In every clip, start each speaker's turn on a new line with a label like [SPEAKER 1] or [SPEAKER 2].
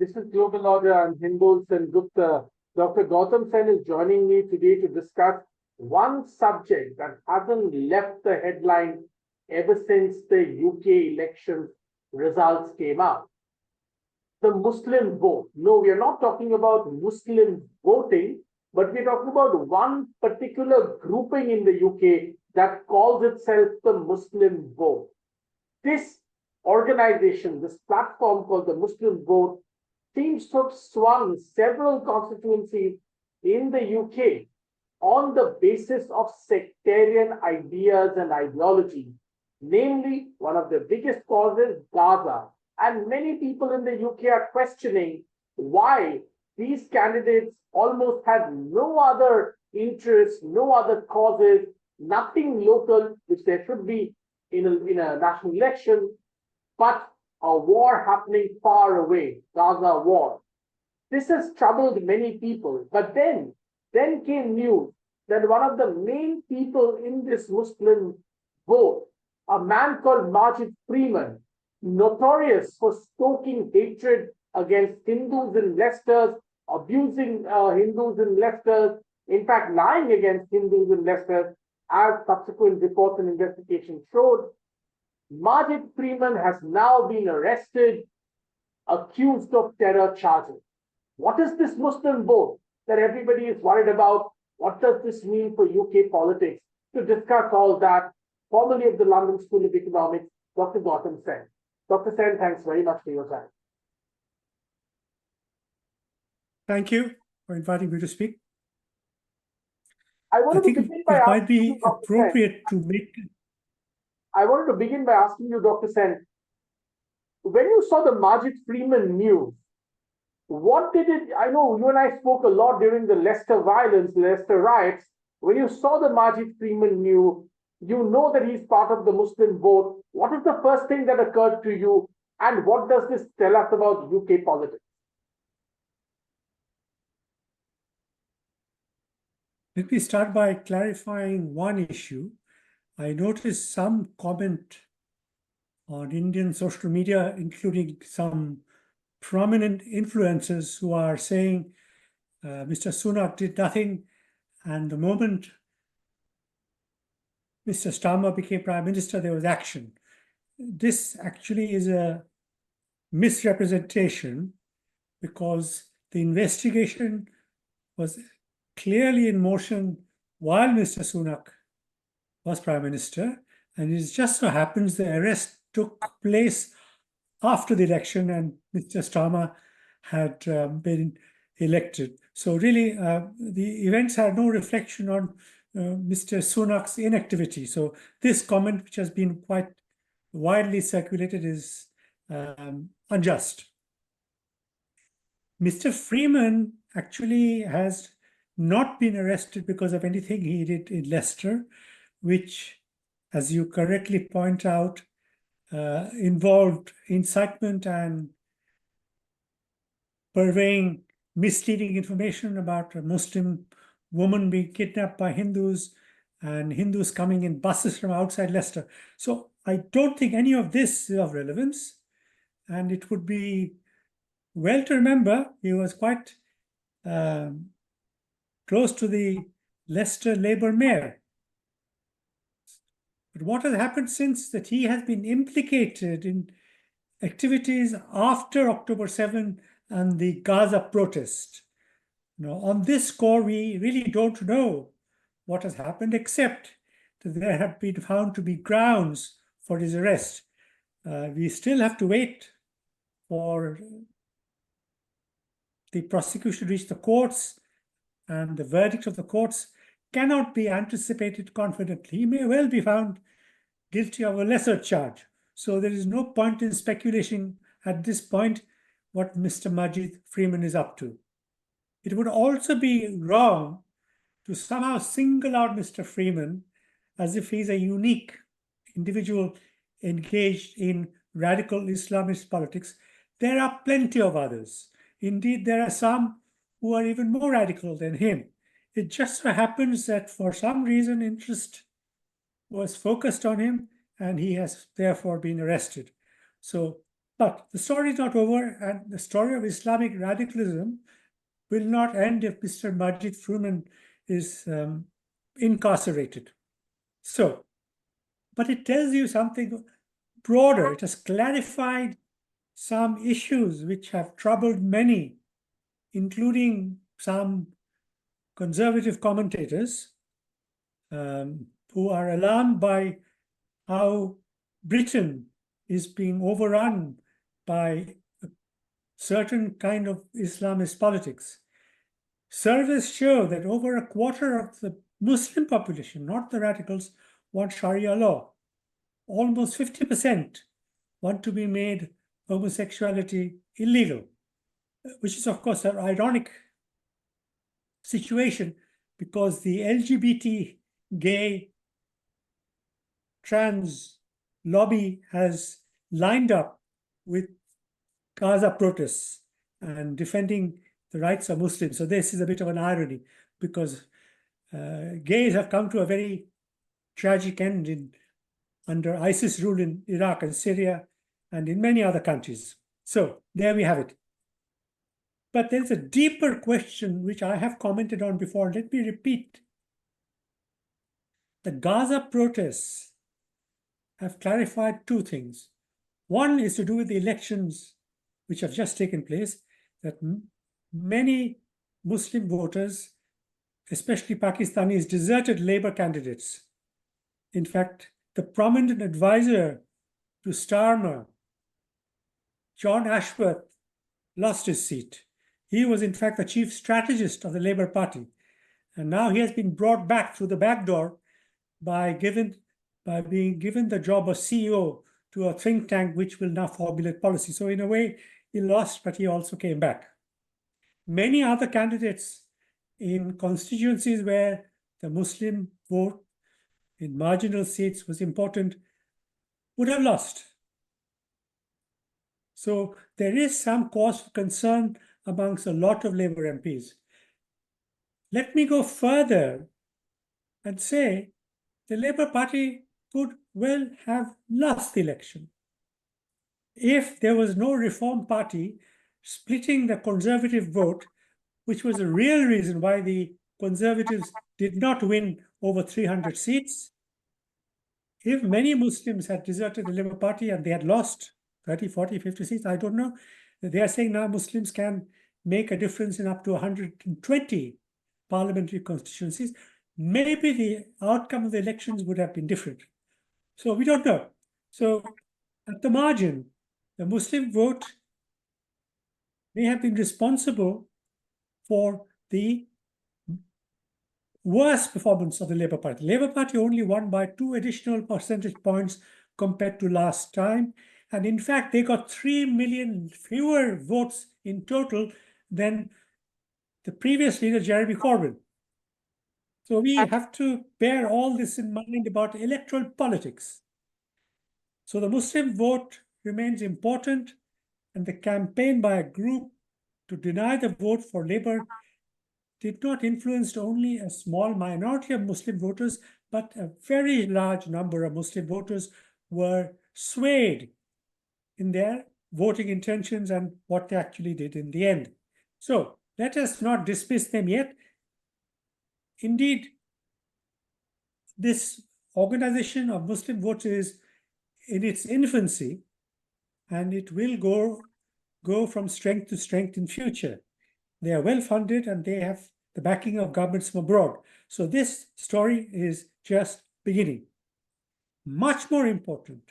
[SPEAKER 1] This is Global Order. I'm Hindol Sengupta. Dr. Gautam Sen is joining me today to discuss one subject that hasn't left the headline ever since the UK election results came out. The Muslim vote. No, we are not talking about Muslim voting, but we're talking about one particular grouping in the UK that calls itself the Muslim vote. This organization, this platform called the Muslim vote, seems to have swung several constituencies in the UK on the basis of sectarian ideas and ideology. Namely, one of the biggest causes, Gaza. And many people in the UK are questioning why these candidates almost had no other interests, no other causes, nothing local, which there should be in a national election, but a war happening far away, Gaza war. This has troubled many people. But then came news that one of the main people in this Muslim vote, a man called Majid Freeman, notorious for stoking hatred against Hindus in Leicester, abusing Hindus in Leicester, in fact, lying against Hindus in Leicester, as subsequent reports and investigations showed. Majid Freeman has now been arrested, accused of terror charges. What is this Muslim vote that everybody is worried about? What does this mean for UK politics? To discuss all that, formerly of the London School of Economics, Dr. Gautam Sen. Dr. Sen, thanks very much for your time.
[SPEAKER 2] Thank you for inviting me to speak.
[SPEAKER 1] I
[SPEAKER 2] think it might be appropriate to make...
[SPEAKER 1] I wanted to begin by asking you, Dr. Sen, when you saw the Majid Freeman news, what did it, I know you and I spoke a lot during the Leicester violence, Leicester riots. When you saw the Majid Freeman news, you know that he's part of the Muslim vote. What is the first thing that occurred to you, and what does this tell us about UK politics?
[SPEAKER 2] Let me start by clarifying one issue. I noticed some comment on Indian social media, including some prominent influencers who are saying Mr. Sunak did nothing, and the moment Mr. Starmer became Prime Minister, there was action. This actually is a misrepresentation because the investigation was clearly in motion while Mr. Sunak was Prime Minister, and it just so happens the arrest took place after the election and Mr. Starmer had been elected. So really, the events had no reflection on Mr. Sunak's inactivity. So this comment, which has been quite widely circulated, is unjust. Mr. Freeman actually has not been arrested because of anything he did in Leicester, which, as you correctly point out, involved incitement and purveying misleading information about a Muslim woman being kidnapped by Hindus and Hindus coming in buses from outside Leicester. So I don't think any of this is of relevance, and it would be well to remember he was quite close to the Leicester Labour mayor. But what has happened since that he has been implicated in activities after October 7 and the Gaza protest. Now, on this score, we really don't know what has happened, except that there have been found to be grounds for his arrest. We still have to wait for the prosecution to reach the courts, and the verdict of the courts cannot be anticipated confidently. He may well be found guilty of a lesser charge. So there is no point in speculation at this point what Mr. Majid Freeman is up to. It would also be wrong to somehow single out Mr. Freeman as if he's a unique individual engaged in radical Islamist politics. There are plenty of others. Indeed, there are some who are even more radical than him. It just so happens that for some reason, interest was focused on him, and he has therefore been arrested. So But the story is not over, and the story of Islamic radicalism will not end if Mr. Majid Fruman is incarcerated. So, but it tells you something broader. It has clarified some issues which have troubled many, including some conservative commentators who are alarmed by how Britain is being overrun by a certain kind of Islamist politics. Surveys show that over a quarter of the Muslim population, not the radicals, want Sharia law. Almost 50% want to be made homosexuality illegal, which is, of course, an ironic situation because the LGBT, gay, trans lobby has lined up with Gaza protests and defending the rights of Muslims. So this is a bit of an irony because gays have come to a very tragic end under ISIS rule in Iraq and Syria and in many other countries. So there we have it. But there's a deeper question which I have commented on before. Let me repeat. The Gaza protests have clarified two things. One is to do with the elections which have just taken place, that many Muslim voters, especially Pakistanis, deserted Labour candidates. In fact, the prominent advisor to Starmer, John Ashworth, lost his seat. He was, in fact, the chief strategist of the Labour Party. And now he has been brought back through the back door by being given the job of CEO to a think tank which will now formulate policy. So in a way, he lost, but he also came back. Many other candidates in constituencies where the Muslim vote in marginal seats was important would have lost. So there is some cause for concern amongst a lot of Labour MPs. Let me go further and say the Labour Party could well have lost the election. If there was no Reform Party splitting the Conservative vote, which was the real reason why the Conservatives did not win over 300 seats, if many Muslims had deserted the Labour Party and they had lost 30, 40, 50 seats, I don't know, they are saying now Muslims can make a difference in up to 120 parliamentary constituencies, maybe the outcome of the elections would have been different. So we don't know. So at the margin, the Muslim vote may have been responsible for the worst performance of the Labour Party. The Labour Party only won by 2 additional percentage points compared to last time. And in fact, they got 3 million fewer votes in total than the previous leader, Jeremy Corbyn. So we have to bear all this in mind about electoral politics. So the Muslim vote remains important, and the campaign by a group to deny the vote for Labour did not influence only a small minority of Muslim voters, but a very large number of Muslim voters were swayed in their voting intentions and what they actually did in the end. So let us not dismiss them yet. Indeed, this organization of Muslim votes is in its infancy, and it will go from strength to strength in future. They are well funded and they have the backing of governments from abroad. So this story is just beginning. Much more important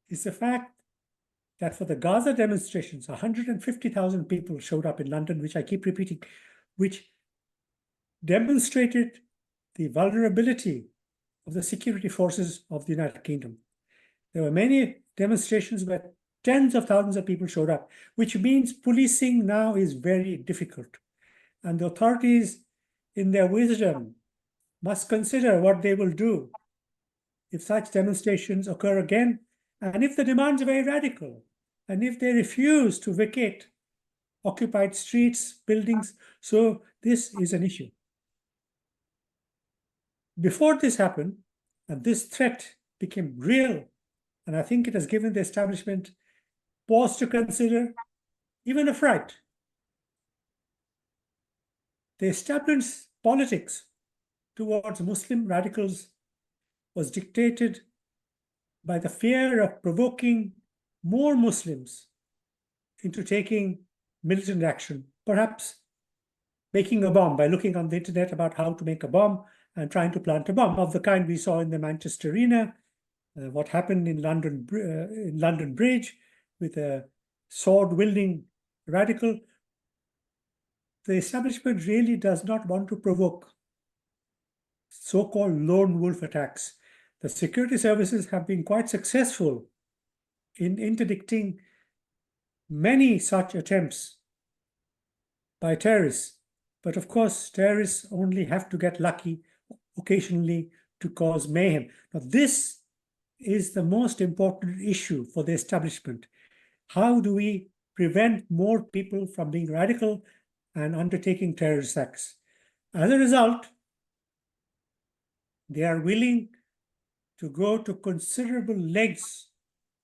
[SPEAKER 2] is the fact that for the Gaza demonstrations, 150,000 people showed up in London, which I keep repeating, which demonstrated the vulnerability of the security forces of the United Kingdom. There were many demonstrations where tens of thousands of people showed up, which means policing now is very difficult. And the authorities, in their wisdom, must consider what they will do if such demonstrations occur again, and if the demands are very radical, and if they refuse to vacate occupied streets, buildings. So this is an issue. Before this happened, and this threat became real, and I think it has given the establishment pause to consider, even a fright. The established politics towards Muslim radicals was dictated by the fear of provoking more Muslims into taking militant action, perhaps making a bomb by looking on the internet about how to make a bomb and trying to plant a bomb of the kind we saw in the Manchester arena, what happened in London Bridge with a sword-wielding radical. The establishment really does not want to provoke so-called lone wolf attacks. The security services have been quite successful in interdicting many such attempts by terrorists. But of course, terrorists only have to get lucky occasionally to cause mayhem. Now, this is the most important issue for the establishment. How do we prevent more people from being radical and undertaking terrorist acts? As a result, they are willing to go to considerable lengths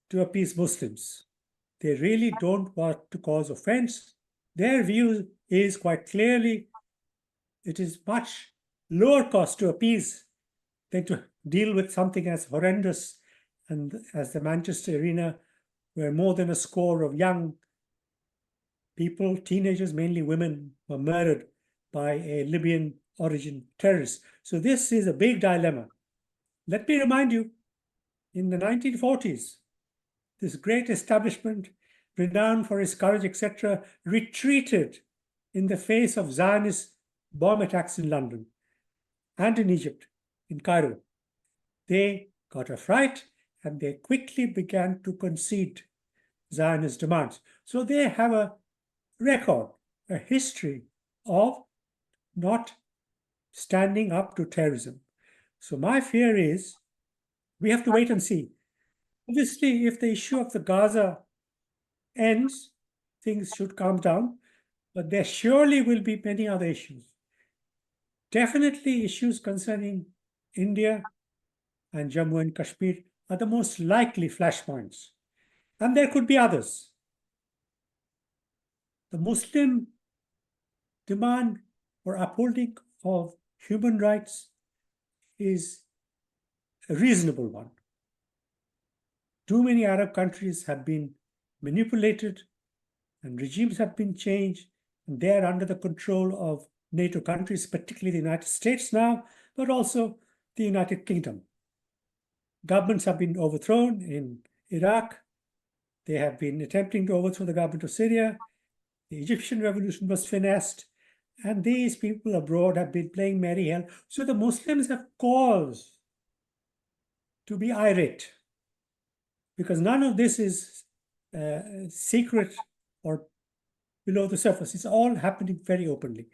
[SPEAKER 2] to appease Muslims. They really don't want to cause offense. Their view is quite clearly it is much lower cost to appease than to deal with something as horrendous and as the Manchester arena, where more than a score of young people, teenagers, mainly women, were murdered by a Libyan origin terrorist. So this is a big dilemma. Let me remind you, in the 1940s, this great establishment, renowned for its courage, etc., retreated in the face of Zionist bomb attacks in London and in Egypt, in Cairo. They got a fright and they quickly began to concede Zionist demands. So they have a record, a history of not standing up to terrorism. So my fear is we have to wait and see. Obviously, if the issue of the Gaza ends, things should calm down, but there surely will be many other issues. Definitely issues concerning India and Jammu and Kashmir are the most likely flashpoints. And there could be others. The Muslim demand for upholding of human rights is a reasonable one. Too many Arab countries have been manipulated and regimes have been changed, and they are under the control of NATO countries, particularly the United States now, but also the United Kingdom. Governments have been overthrown in Iraq. They have been attempting to overthrow the government of Syria. The Egyptian revolution was finessed, and these people abroad have been playing merry hell. So the Muslims have cause to be irate, because none of this is secret or below the surface. It's all happening very openly.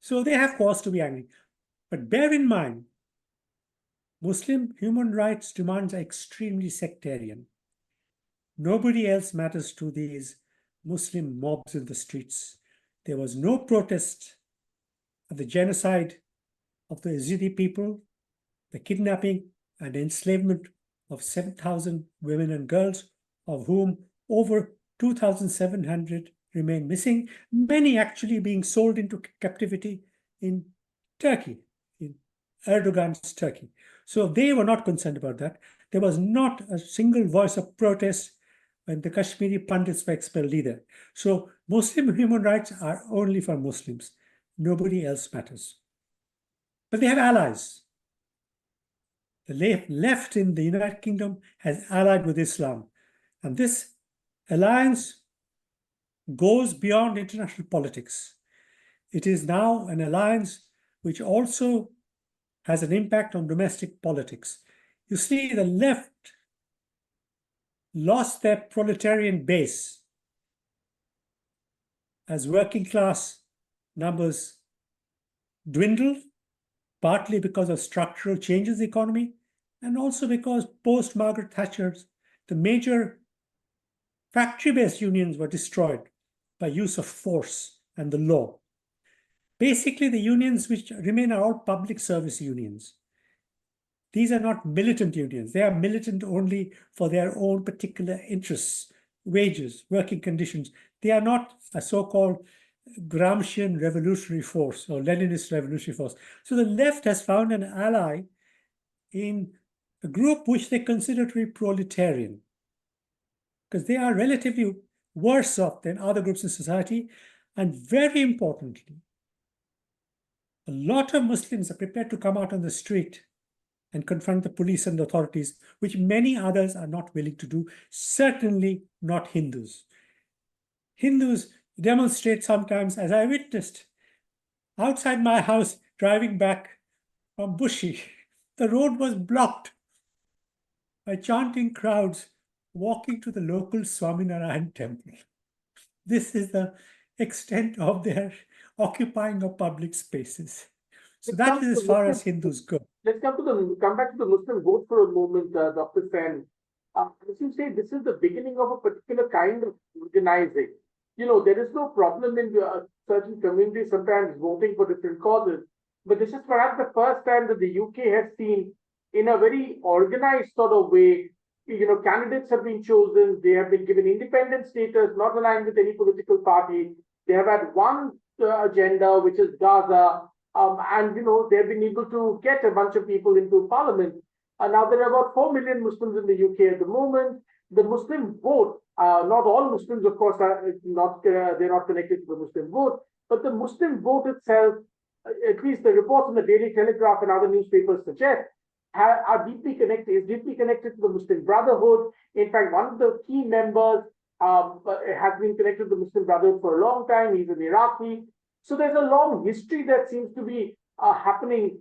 [SPEAKER 2] So they have cause to be angry. But bear in mind, Muslim human rights demands are extremely sectarian. Nobody else matters to these Muslim mobs in the streets. There was no protest at the genocide of the Yazidi people, the kidnapping and enslavement of 7,000 women and girls, of whom over 2,700 remain missing, many actually being sold into captivity in Turkey, in Erdogan's Turkey. So they were not concerned about that. There was not a single voice of protest when the Kashmiri Pandits were expelled either. So Muslim human rights are only for Muslims. Nobody else matters. But they have allies. The left in the United Kingdom has allied with Islam. And this alliance goes beyond international politics. It is now an alliance which also has an impact on domestic politics. You see, the left lost their proletarian base as working class numbers dwindled, partly because of structural changes in the economy, and also because post-Margaret Thatcher, the major factory-based unions were destroyed by use of force and the law. Basically, the unions which remain are all public service unions. These are not militant unions. They are militant only for their own particular interests. wages, working conditions. They are not a so-called Gramscian revolutionary force or Leninist revolutionary force. So the left has found an ally in a group which they consider to be proletarian, because they are relatively worse off than other groups in society. And very importantly, a lot of Muslims are prepared to come out on the street and confront the police and the authorities, which many others are not willing to do, certainly not Hindus. Hindus demonstrate sometimes, as I witnessed outside my house driving back from Bushi. The road was blocked by chanting crowds walking to the local Swaminarayan temple. This is the extent of their occupying of public spaces. So that is as far as Hindus go.
[SPEAKER 1] Let's come back to the Muslim vote for a moment, Dr. Sen. As you say, this is the beginning of a particular kind of organizing. There is no problem in certain communities sometimes voting for different causes, but this is perhaps the first time that the UK has seen, in a very organized sort of way, candidates have been chosen, they have been given independent status, not aligned with any political party. They have had one agenda, which is Gaza, and they've been able to get a bunch of people into parliament. Now there are about 4 million Muslims in the UK at the moment. The Muslim vote, not all Muslims, of course, are not they're not connected to the Muslim vote, but the Muslim vote itself, at least the reports in the Daily Telegraph and other newspapers suggest, is deeply connected to the Muslim Brotherhood. In fact, one of the key members has been connected to the Muslim Brotherhood for a long time. He's an Iraqi. So there's a long history that seems to be happening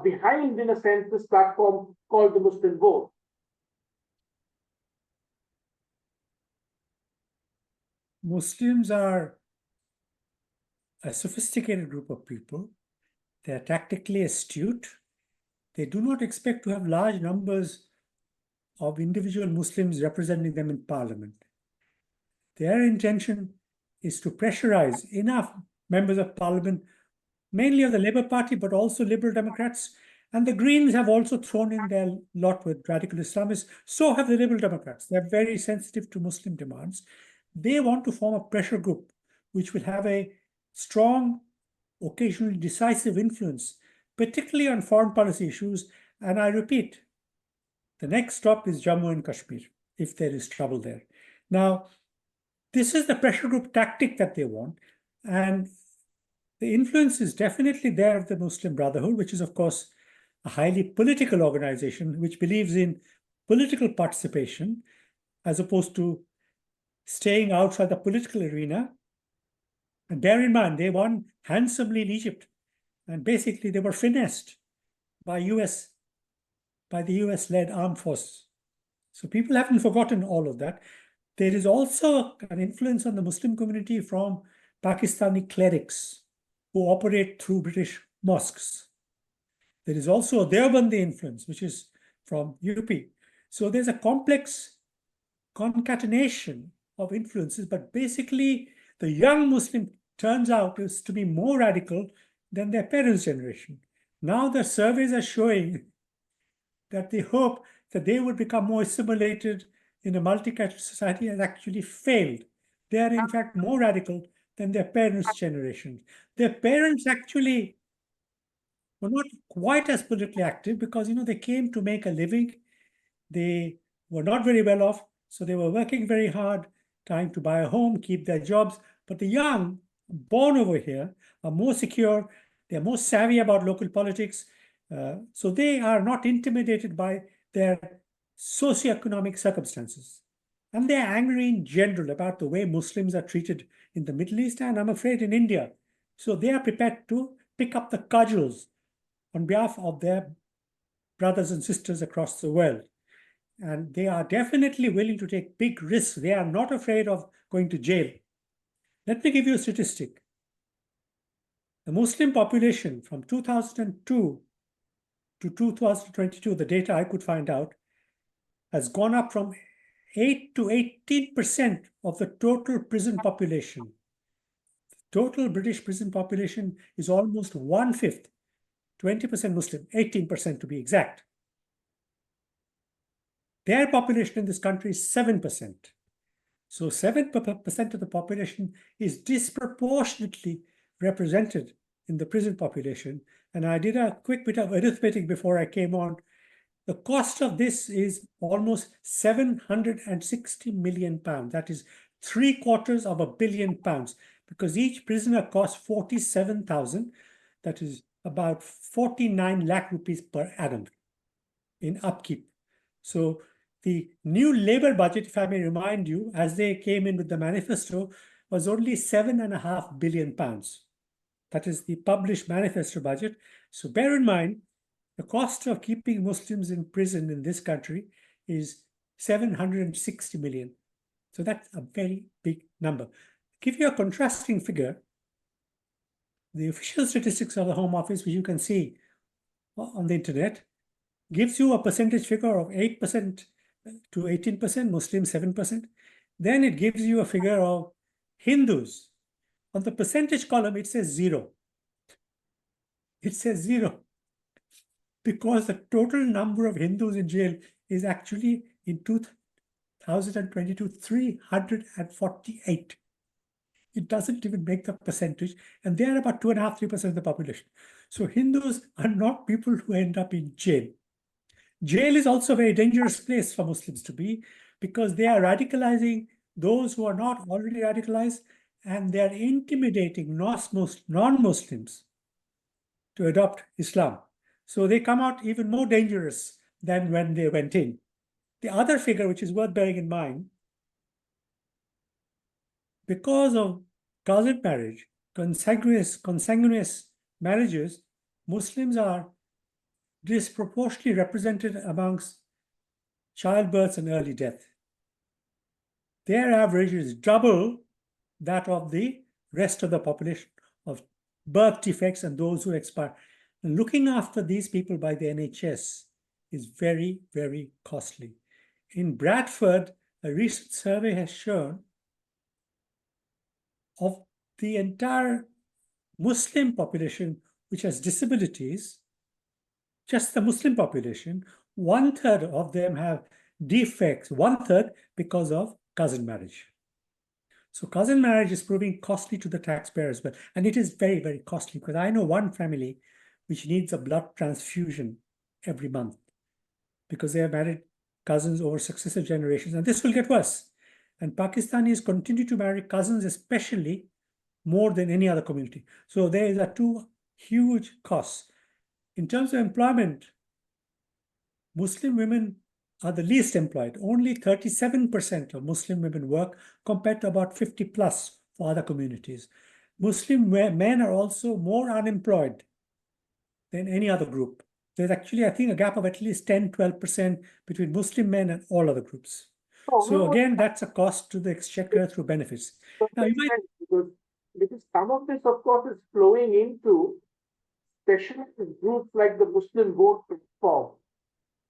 [SPEAKER 1] behind, in a sense, this platform called the Muslim vote.
[SPEAKER 2] Muslims are a sophisticated group of people. They are tactically astute. They do not expect to have large numbers of individual Muslims representing them in parliament. Their intention is to pressurize enough members of parliament, mainly of the Labour Party, but also Liberal Democrats. And the Greens have also thrown in their lot with radical Islamists. So have the Liberal Democrats. They're very sensitive to Muslim demands. They want to form a pressure group which will have a strong, occasionally decisive influence, particularly on foreign policy issues. And I repeat, the next stop is Jammu and Kashmir, if there is trouble there. Now, this is the pressure group tactic that they want. And the influence is definitely there of the Muslim Brotherhood, which is, of course, a highly political organization which believes in political participation as opposed to staying outside the political arena. And bear in mind, they won handsomely in Egypt. And basically, they were finessed by the US-led armed forces. So people haven't forgotten all of that. There is also an influence on the Muslim community from Pakistani clerics who operate through British mosques. There is also a Deobandi influence, which is from UP. So there's a complex concatenation of influences, but basically the young Muslim turns out to be more radical than their parents' generation. Now the surveys are showing that the hope that they would become more assimilated in a multicultural society has actually failed. They are in fact more radical than their parents' generation. Their parents actually were not quite as politically active because, they came to make a living. They were not very well off, so they were working very hard, trying to buy a home, keep their jobs. But the young, born over here, are more secure. They're more savvy about local politics. So they are not intimidated by their socioeconomic circumstances. And they're angry in general about the way Muslims are treated in the Middle East and, I'm afraid, in India. So they are prepared to pick up the cudgels on behalf of their brothers and sisters across the world. And they are definitely willing to take big risks. They are not afraid of going to jail. Let me give you a statistic. The Muslim population from 2002 to 2022, the data I could find out, has gone up from 8 to 18% of the total prison population. The total British prison population is almost 1/5, 20% Muslim, 18% to be exact. Their population in this country is 7%. So 7% of the population is disproportionately represented in the prison population. And I did a quick bit of arithmetic before I came on. The cost of this is almost 760 million pounds. That is £750 million, because each prisoner costs 47,000. That is about 49 lakh rupees per annum in upkeep. So the new Labour budget, if I may remind you, as they came in with the manifesto, was only £7.5 billion. That is the published manifesto budget. So bear in mind, the cost of keeping Muslims in prison in this country is 760 million. So that's a very big number. Give you a contrasting figure. The official statistics of the Home Office, which you can see on the internet, gives you a percentage figure of 8% to 18%, Muslims 7%. Then it gives you a figure of Hindus. On the percentage column, it says 0. It says 0 because the total number of Hindus in jail is actually in 2022 348. It doesn't even make the percentage, and they are about 2.5% to 3% of the population. So Hindus are not people who end up in jail. Jail is also a very dangerous place for Muslims to be, because they are radicalizing those who are not already radicalized, and they are intimidating non-Muslims to adopt Islam. So they come out even more dangerous than when they went in. The other figure, which is worth bearing in mind, because of cousin marriage, consanguineous marriages, Muslims are disproportionately represented amongst childbirths and early death. Their average is double that of the rest of the population of birth defects and those who expire. And looking after these people by the NHS is very, very costly. In Bradford, a recent survey has shown of the entire Muslim population which has disabilities, just the Muslim population, 1/3 of them have defects, 1/3 because of cousin marriage. So cousin marriage is proving costly to the taxpayers, and it is very, very costly, because I know one family which needs a blood transfusion every month because they have married cousins over successive generations, and this will get worse. And Pakistanis continue to marry cousins, especially, more than any other community. So there are two huge costs. In terms of employment, Muslim women are the least employed. Only 37% of Muslim women work, compared to about 50+ for other communities. Muslim men are also more unemployed than any other group. There's actually, I think, a gap of at least 10-12% between Muslim men and all other groups. So again, that's a cost to the exchequer through benefits. Now, you might...
[SPEAKER 1] because some of this, of course, is flowing into specialist groups like the Muslim Vote Platform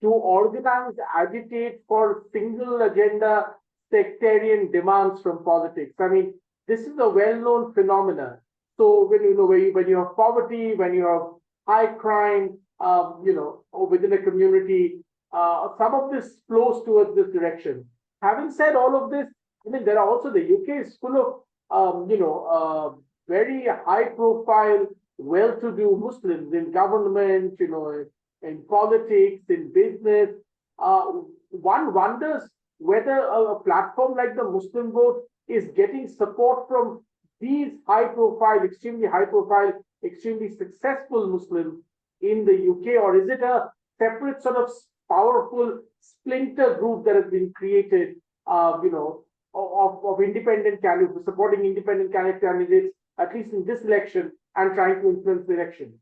[SPEAKER 1] to organize, agitate for single agenda sectarian demands from politics. I mean, this is a well-known phenomenon. So when you have poverty, when you have high crime, or within a community, some of this flows towards this direction. Having said all of this, I mean, there are also, the UK is full of very high-profile, well-to-do Muslims in government, in politics, in business. One wonders whether a platform like the Muslim Vote is getting support from these extremely high-profile, extremely successful Muslims in the UK, or is it a separate sort of powerful splinter group that has been created, of independent candidates, supporting independent candidates, at least in this election, and trying to influence the election?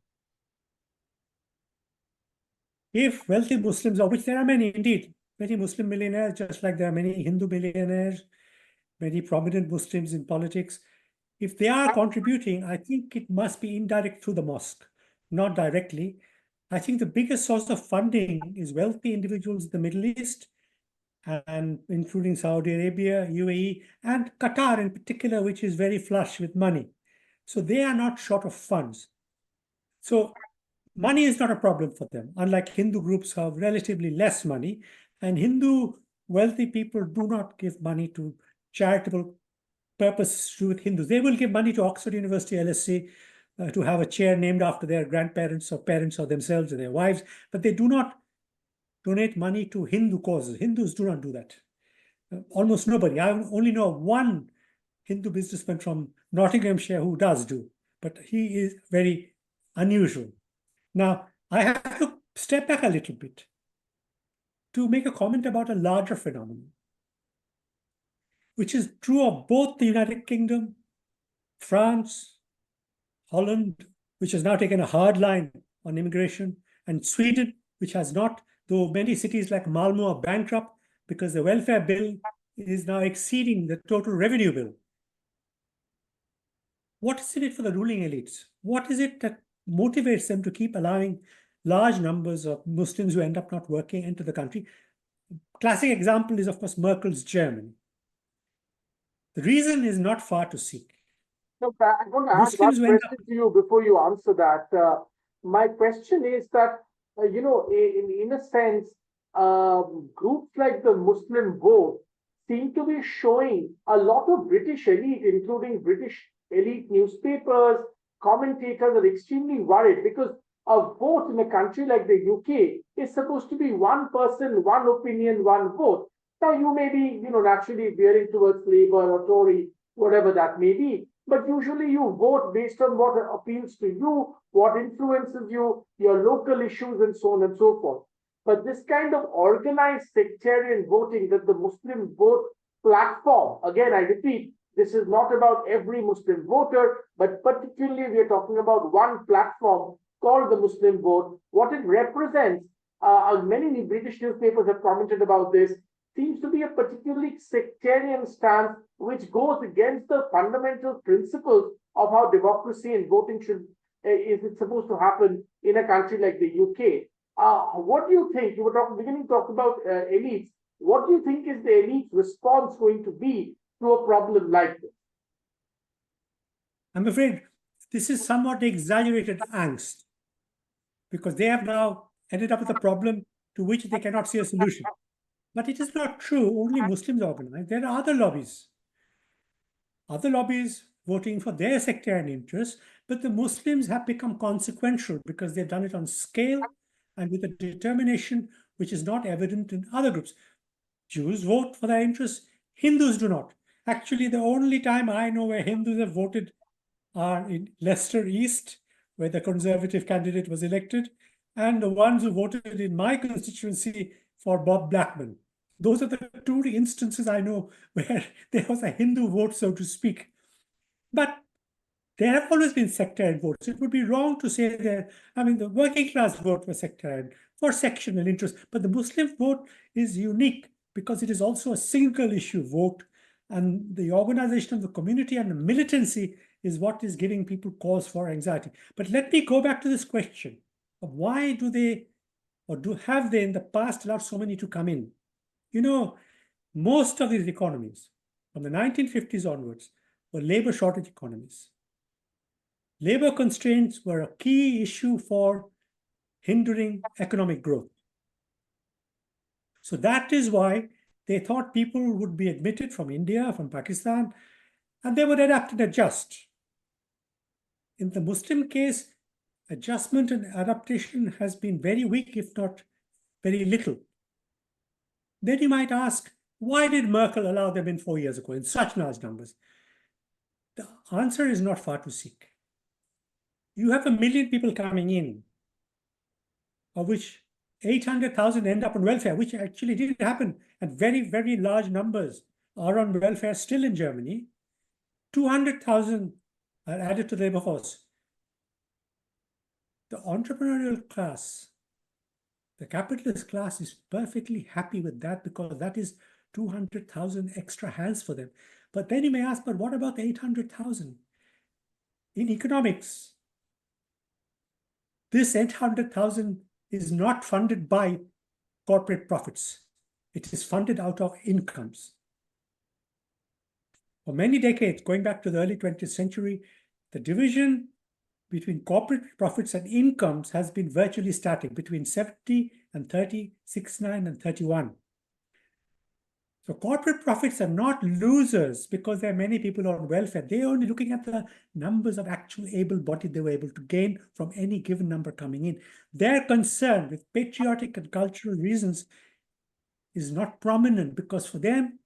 [SPEAKER 2] If wealthy Muslims, of which there are many indeed, many Muslim millionaires, just like there are many Hindu millionaires, many prominent Muslims in politics, if they are contributing, I think it must be indirect through the mosque, not directly. I think the biggest source of funding is wealthy individuals in the Middle East, and including Saudi Arabia, UAE, and Qatar in particular, which is very flush with money. So they are not short of funds. So money is not a problem for them, unlike Hindu groups who have relatively less money. And Hindu wealthy people do not give money to charitable purpose to do with Hindus. They will give money to Oxford University, LSE, to have a chair named after their grandparents or parents or themselves or their wives, but they do not donate money to Hindu causes. Hindus do not do that. Almost nobody. I only know one Hindu businessman from Nottinghamshire who does do, but he is very unusual. Now, I have to step back a little bit to make a comment about a larger phenomenon, which is true of both the United Kingdom, France, Holland, which has now taken a hard line on immigration, and Sweden, which has not, though many cities like Malmo are bankrupt because the welfare bill is now exceeding the total revenue bill. What is in it for the ruling elites? What is it that motivates them to keep allowing large numbers of Muslims who end up not working into the country? Classic example is, of course, Merkel's Germany. The reason is not far to seek.
[SPEAKER 1] No, but I'm going to ask
[SPEAKER 2] Muslims
[SPEAKER 1] one
[SPEAKER 2] who end
[SPEAKER 1] question to you before you answer that. My question is that, in a sense, groups like the Muslim Vote seem to be showing a lot of British elite, including British elite newspapers, commentators are extremely worried because a vote in a country like the UK is supposed to be one person, one opinion, one vote. Now, you may be, naturally veering towards Labour or Tory, whatever that may be. But usually you vote based on what appeals to you, what influences you, your local issues, and so on and so forth. But this kind of organized sectarian voting that the Muslim Vote platform, again, I repeat, this is not about every Muslim voter, but particularly we are talking about one platform called the Muslim Vote. What it represents, many British newspapers have commented about this, seems to be a particularly sectarian stance which goes against the fundamental principles of how democracy and voting is it supposed to happen in a country like the UK. What do you think? You were beginning to talk about elites. What do you think is the elite's response going to be to a problem like this?
[SPEAKER 2] I'm afraid this is somewhat exaggerated angst, because they have now ended up with a problem to which they cannot see a solution. But it is not true, only Muslims organize. There are other lobbies voting for their sectarian interests, but the Muslims have become consequential because they've done it on scale and with a determination which is not evident in other groups. Jews vote for their interests, Hindus do not. Actually, the only time I know where Hindus have voted are in Leicester East, where the Conservative candidate was elected, and the ones who voted in my constituency for Bob Blackman. Those are the two instances I know where there was a Hindu vote, so to speak. But there have always been sectarian votes. It would be wrong to say that, the working class vote was sectarian for sectional interest, but the Muslim vote is unique because it is also a single issue vote, and the organization of the community and the militancy is what is giving people cause for anxiety. But let me go back to this question of why do they, or have they in the past allowed so many to come in? Most of these economies from the 1950s onwards were labor shortage economies. Labor constraints were a key issue for hindering economic growth. So that is why they thought people would be admitted from India, from Pakistan, and they would adapt and adjust. In the Muslim case, adjustment and adaptation has been very weak, if not very little. Then you might ask, why did Merkel allow them in 4 years ago in such large numbers? The answer is not far to seek. You have 1 million people coming in, of which 800,000 end up on welfare, which actually didn't happen, and very, very large numbers are on welfare still in Germany. 200,000 are added to the labor force. The entrepreneurial class, the capitalist class, is perfectly happy with that because that is 200,000 extra hands for them. But then you may ask, but what about the 800,000? In economics, this 800,000 is not funded by corporate profits. It is funded out of incomes. For many decades, going back to the early 20th century, the division between corporate profits and incomes has been virtually static, between 70 and 30, 69 and 31. So corporate profits are not losers because there are many people on welfare. They're only looking at the numbers of actual able-bodied they were able to gain from any given number coming in. Their concern with patriotic and cultural reasons is not prominent because for them,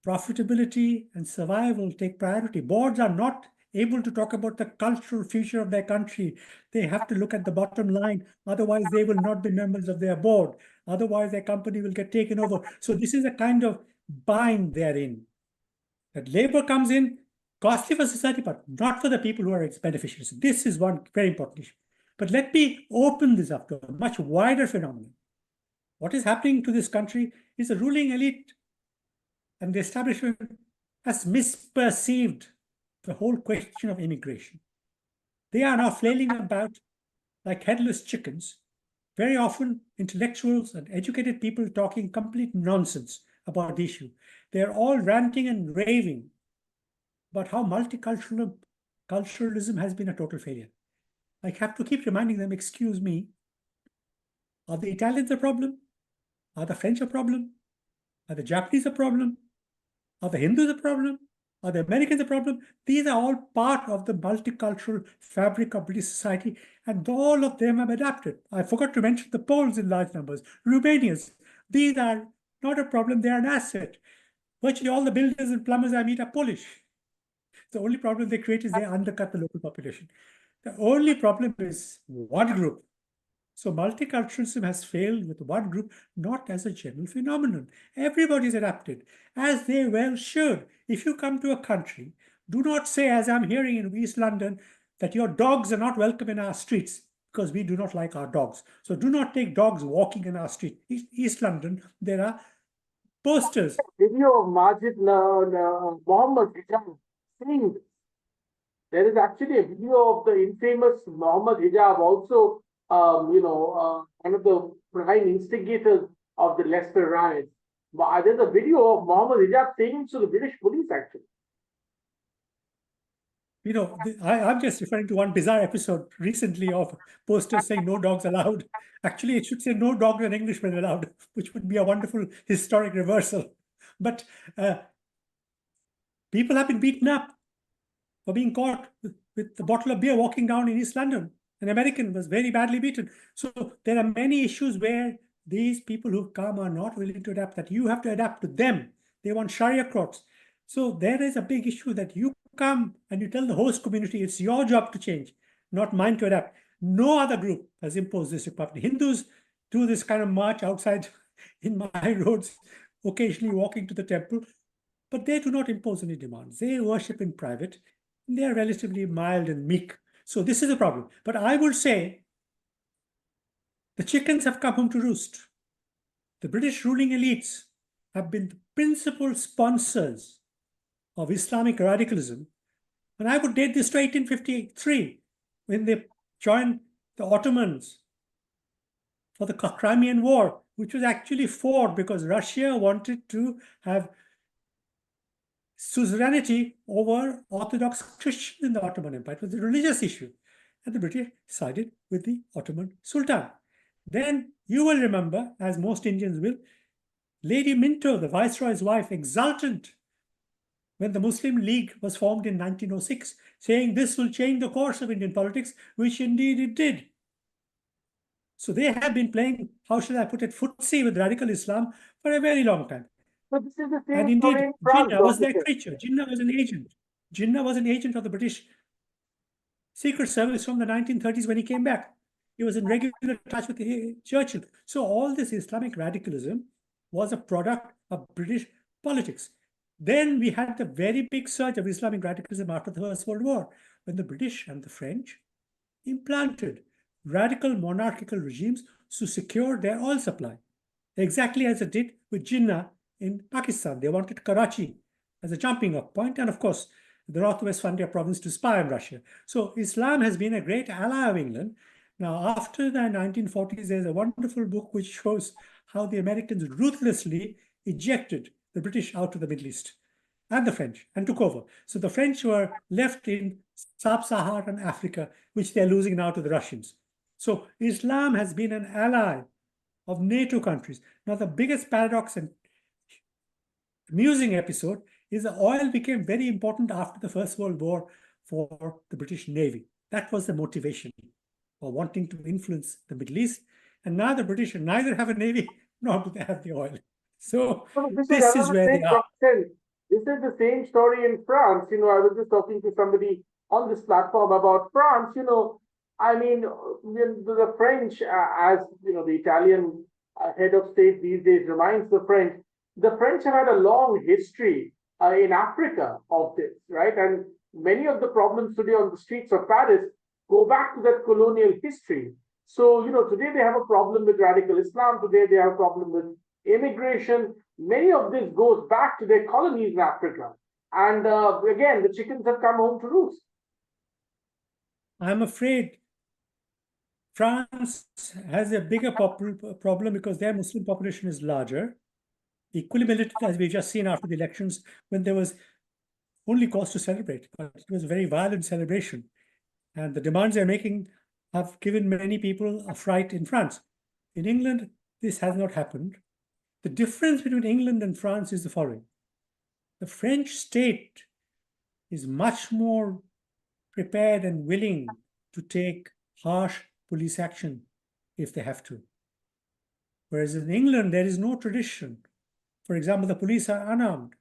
[SPEAKER 2] profitability and survival take priority. Boards are not able to talk about the cultural future of their country. They have to look at the bottom line. Otherwise, they will not be members of their board. Otherwise, their company will get taken over. So this is a kind of bind they're in. That labor comes in, costly for society, but not for the people who are its beneficiaries. This is one very important issue. But let me open this up to a much wider phenomenon. What is happening to this country is the ruling elite and the establishment has misperceived the whole question of immigration. They are now flailing about like headless chickens, very often intellectuals and educated people talking complete nonsense about the issue. They're all ranting and raving about how multiculturalism has been a total failure. I have to keep reminding them, excuse me, are the Italians a problem? Are the French a problem? Are the Japanese a problem? Are the Hindus a problem? Are the Americans a problem? These are all part of the multicultural fabric of British society, and all of them have adapted. I forgot to mention the Poles in large numbers, Romanians. These are not a problem, they are an asset. Virtually all the builders and plumbers I meet are Polish. The only problem they create is they undercut the local population. The only problem is one group. So multiculturalism has failed with one group, not as a general phenomenon. Everybody's adapted, as they well should. If you come to a country, do not say, as I'm hearing in East London, that your dogs are not welcome in our streets because we do not like our dogs. So do not take dogs walking in our street. East London, there are posters.
[SPEAKER 1] Video of Mohammed Hijab saying this. There is actually a video of the infamous Mohammed Hijab, also, one of the prime instigators of the Leicester riots. But there's a video of Mohammed Hijab saying to the British police, actually.
[SPEAKER 2] I'm just referring to one bizarre episode recently of posters saying no dogs allowed. Actually, it should say no dogs and Englishmen allowed, which would be a wonderful historic reversal. But people have been beaten up for being caught with a bottle of beer walking down in East London. An American was very badly beaten. So there are many issues where these people who come are not willing to adapt, that you have to adapt to them. They want Sharia courts. So there is a big issue that you come and you tell the host community, it's your job to change, not mine to adapt. No other group has imposed this requirement. Hindus do this kind of march outside in my roads, occasionally walking to the temple, but they do not impose any demands. They worship in private. They are relatively mild and meek. So this is a problem. But I would say the chickens have come home to roost. The British ruling elites have been the principal sponsors of Islamic radicalism. And I would date this to 1853, when they joined the Ottomans for the Crimean War, which was actually fought because Russia wanted to have suzerainty over Orthodox Christians in the Ottoman Empire. It was a religious issue. And the British sided with the Ottoman Sultan. Then you will remember, as most Indians will, Lady Minto, the Viceroy's wife, exultant when the Muslim League was formed in 1906, saying this will change the course of Indian politics, which indeed it did. So they have been playing, how shall I put it, footsie with radical Islam for a very long time.
[SPEAKER 1] But this is the same
[SPEAKER 2] And indeed,
[SPEAKER 1] in France,
[SPEAKER 2] Jinnah was their
[SPEAKER 1] Dr.
[SPEAKER 2] creature. Jinnah was an agent. Jinnah was an agent of the British Secret Service from the 1930s when he came back. He was in regular touch with Churchill. So all this Islamic radicalism was a product of British politics. Then we had the very big surge of Islamic radicalism after the First World War, when the British and the French implanted radical monarchical regimes to secure their oil supply, exactly as it did with Jinnah in Pakistan. They wanted Karachi as a jumping off point, and of course, the Northwest Frontier province to spy on Russia. So Islam has been a great ally of England. Now, after the 1940s, there's a wonderful book which shows how the Americans ruthlessly ejected the British out of the Middle East and the French and took over. So the French were left in sub-Saharan Africa, which they're losing now to the Russians. So Islam has been an ally of NATO countries. Now, the biggest paradox and amusing episode is that oil became very important after the First World War for the British Navy. That was the motivation for wanting to influence the Middle East. And now the British neither have a navy nor do they have the oil. So
[SPEAKER 1] So this is
[SPEAKER 2] this is
[SPEAKER 1] another
[SPEAKER 2] where they
[SPEAKER 1] thing,
[SPEAKER 2] are.
[SPEAKER 1] Dr. Sen. This is the same story in France. I was just talking to somebody on this platform about France. I mean, the French, as the Italian head of state these days reminds the French have had a long history in Africa of this, right? And many of the problems today on the streets of Paris go back to that colonial history. So, today they have a problem with radical Islam. Today they have a problem with immigration. Many of this goes back to their colonies in Africa. And again, the chickens have come home to roost.
[SPEAKER 2] I'm afraid France has a bigger problem because their Muslim population is larger, equally militant, as we've just seen after the elections, when there was only cause to celebrate, but it was a very violent celebration. And the demands they're making have given many people a fright in France. In England, this has not happened. The difference between England and France is the following. The French state is much more prepared and willing to take harsh police action if they have to. Whereas in England, there is no tradition. For example, the police are unarmed.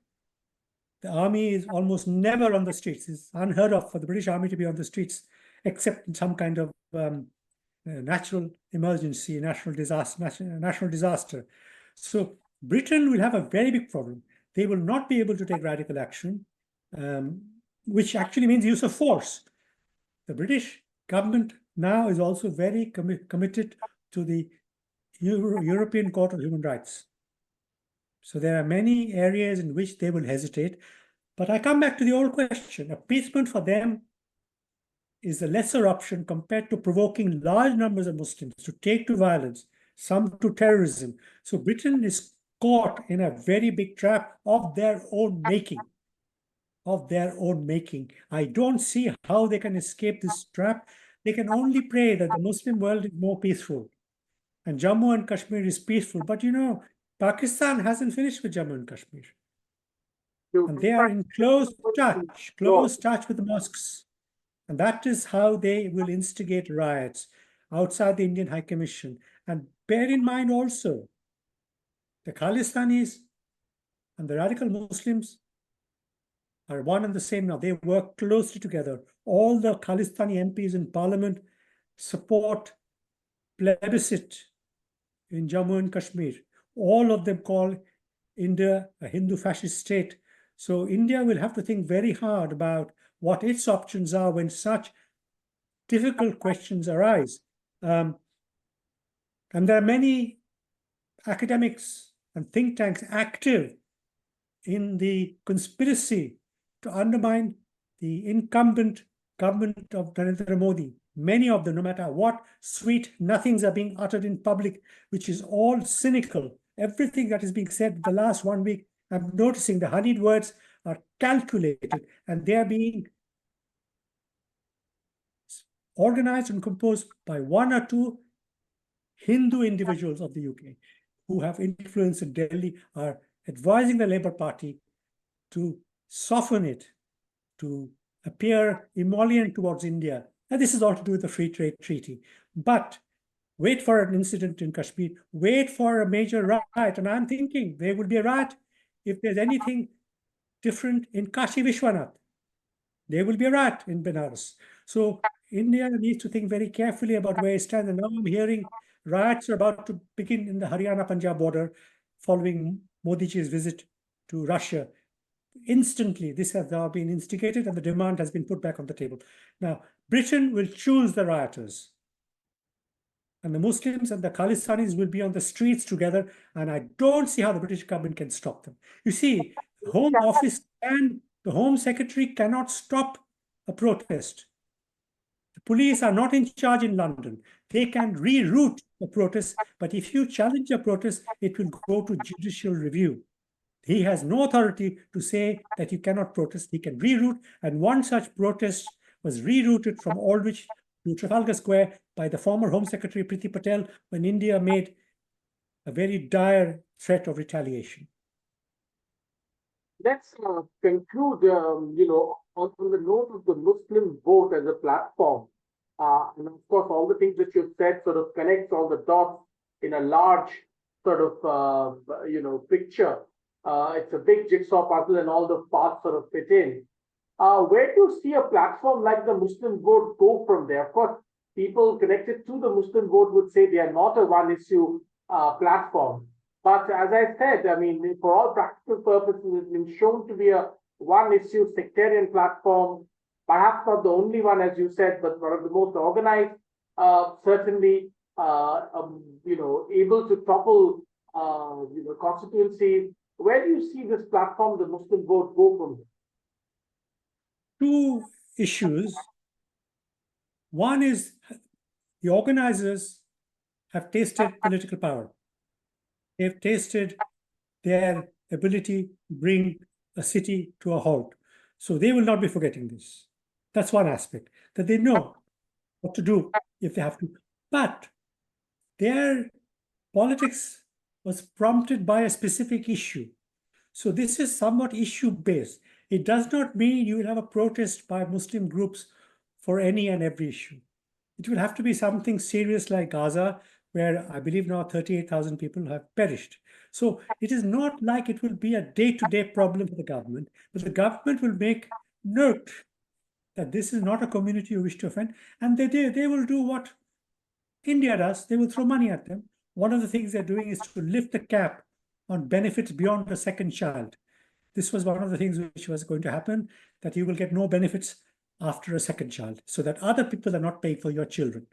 [SPEAKER 2] The army is almost never on the streets. It's unheard of for the British army to be on the streets, except in some kind of natural emergency, national disaster. So Britain will have a very big problem. They will not be able to take radical action, which actually means use of force. The British government now is also very committed to the European Court of Human Rights. So there are many areas in which they will hesitate. But I come back to the old question. Appeasement for them is the lesser option compared to provoking large numbers of Muslims to take to violence, some to terrorism. So Britain is caught in a very big trap of their own making. I don't see how they can escape this trap. They can only pray that the Muslim world is more peaceful. And Jammu and Kashmir is peaceful. But Pakistan hasn't finished with Jammu and Kashmir. And they are in close touch with the mosques. And that is how they will instigate riots outside the Indian High Commission. And bear in mind also, the Khalistanis and the radical Muslims are one and the same now. They work closely together. All the Khalistani MPs in parliament support plebiscite in Jammu and Kashmir. All of them call India a Hindu fascist state. So India will have to think very hard about what its options are when such difficult questions arise. And there are many academics and think tanks active in the conspiracy to undermine the incumbent government of Narendra Modi. Many of them, no matter what sweet nothings are being uttered in public, which is all cynical. Everything that is being said the last 1 week, I'm noticing the honeyed words are calculated and they are being organized and composed by one or two Hindu individuals of the UK who have influence in Delhi, are advising the Labour Party to soften it, to appear emollient towards India. And this is all to do with the free trade treaty. But wait for an incident in Kashmir, wait for a major riot. And I'm thinking there will be a riot if there's anything different in Kashi Vishwanath. There will be a riot in Benares. So India needs to think very carefully about where it stands. And now I'm hearing riots are about to begin in the Haryana-Punjab border following Modiji's visit to Russia. Instantly, this has now been instigated and the demand has been put back on the table. Now, Britain will choose the rioters. And the Muslims and the Khalistanis will be on the streets together. And I don't see how the British government can stop them. You see, the Home Office and the Home Secretary cannot stop a protest. The police are not in charge in London. They can reroute the protest, but if you challenge a protest, it will go to judicial review. He has no authority to say that you cannot protest. He can reroute, and one such protest was rerouted from Aldwych to Trafalgar Square by the former Home Secretary Priti Patel when India made a very dire threat of retaliation.
[SPEAKER 1] let's conclude, on the note of the Muslim vote as a platform. And of course, all the things that you've said sort of connects all the dots in a large sort of, picture. It's a big jigsaw puzzle and all the parts sort of fit in. Where do you see a platform like the Muslim vote go from there? Of course, people connected to the Muslim vote would say they are not a one issue platform. But as I said, I mean, for all practical purposes, it's been shown to be a one issue sectarian platform, perhaps not the only one, as you said, but one of the most organized, certainly, able to topple, constituencies. Where do you see this platform, the Muslim vote, go from here?
[SPEAKER 2] Two issues. One is the organizers have tasted political power. They've tasted their ability to bring a city to a halt. So they will not be forgetting this. That's one aspect, that they know what to do if they have to. But their politics was prompted by a specific issue. So this is somewhat issue-based. It does not mean you will have a protest by Muslim groups for any and every issue. It will have to be something serious like Gaza, where I believe now 38,000 people have perished. So it is not like it will be a day-to-day problem for the government, but the government will make note that this is not a community you wish to offend, and they will do what India does. They will throw money at them. One of the things they're doing is to lift the cap on benefits beyond the second child. This was one of the things which was going to happen, that you will get no benefits after a second child, so that other people are not paying for your children.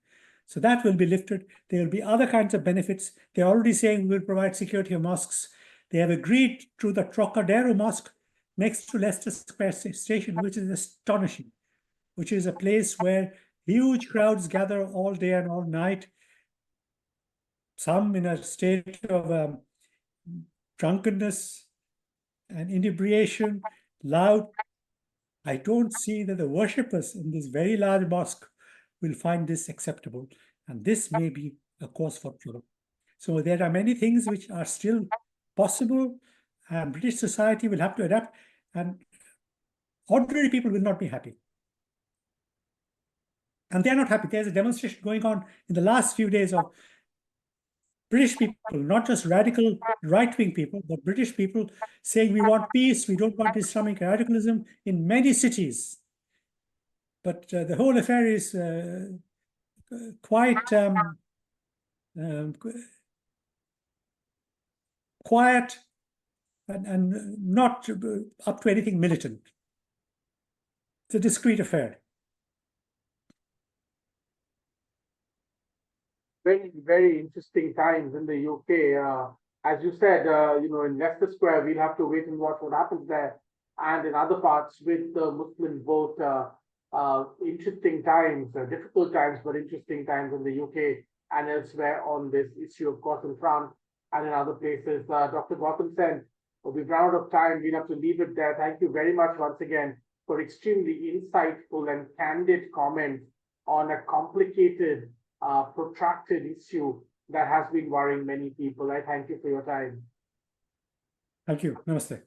[SPEAKER 2] So that will be lifted. There will be other kinds of benefits. They're already saying we will provide security of mosques. They have agreed to the Trocadero Mosque next to Leicester Square Station, which is astonishing, which is a place where huge crowds gather all day and all night, some in a state of drunkenness and inebriation, loud. I don't see that the worshippers in this very large mosque will find this acceptable, and this may be a cause for trouble. So there are many things which are still possible, and British society will have to adapt, and ordinary people will not be happy. And they're not happy. There's a demonstration going on in the last few days of British people, not just radical right-wing people, but British people saying we want peace, we don't want Islamic radicalism in many cities. But the whole affair is quite quiet and not up to anything militant. It's a discreet affair.
[SPEAKER 1] Very, very interesting times in the UK. As you said, in Leicester Square, we'll have to wait and watch what happens there. And in other parts with the Muslim vote, interesting times, difficult times, but interesting times in the UK and elsewhere on this issue, of course, in France and in other places. Dr. Gautam Sen, we've run out of time. We'll have to leave it there. Thank you very much once again for extremely insightful and candid comments on a complicated, protracted issue that has been worrying many people. I thank you for your time.
[SPEAKER 2] Thank you. Namaste.